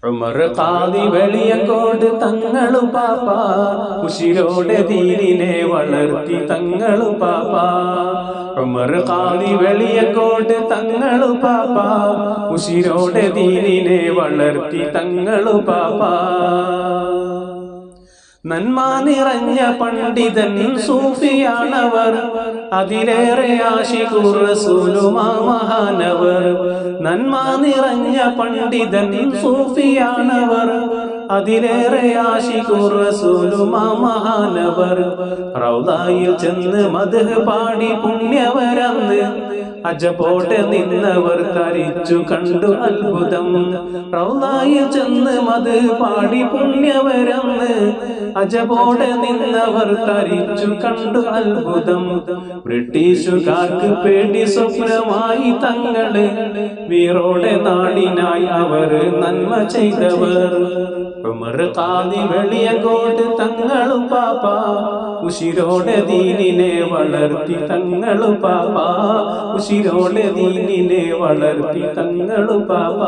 ഉമർ ഖാദി വെളിയങ്കോട് തങ്ങളു പാപ്പ ഉശിരോടെ ദീനിനെ വളർത്തി തങ്ങളു പാപ്പ. ഉമർ ഖാദി വെളിയങ്കോട് തങ്ങളു പാപ്പ ഉശിരോടെ ദീനിനെ വളർത്തി തങ്ങളു പാപ്പ. നന്മ നിറഞ്ഞ പണ്ഡിതൻ സൂഫിയാണവർ, അതിലേറെ ആശിഖുർ റസൂലുമാ മഹാനവർ. നന്മ നിറഞ്ഞ പണ്ഡിതൻ സൂഫിയാണവർ, അതിലേറെ ആശിഖുർ റസൂലുമാ മഹാനവർ. റൗളയിൽ ചെന്ന് മദ്ഹ് പാടി പുണ്യവരന്ന് അജപോടെ നിന്നവർ തരിച്ചു കണ്ടു അത്ഭുതം. റൗളയിൽ ചെന്ന് മദ്ഹ് പാടി പുണ്യവരന്ന് അജപോടെ നിന്നവർ തരിച്ചു കണ്ടു അത്ഭുതം. ബ്രിട്ടീഷുകാർക്ക് പേടി സ്വപ്നമായി തങ്ങള്, വീറോടെ നാടിനായി അവർ നന്മ ചെയ്തവർ. ഉമർ ഖാദി വെളിയങ്കോട് തങ്ങളു പാപ്പ ഉശിരോടെ ദീനിനെ വളർത്തി തങ്ങളു പാപ്പ ഉശിരോടെ ദീനിനെ വളർത്തി തങ്ങളു പാപ്പ.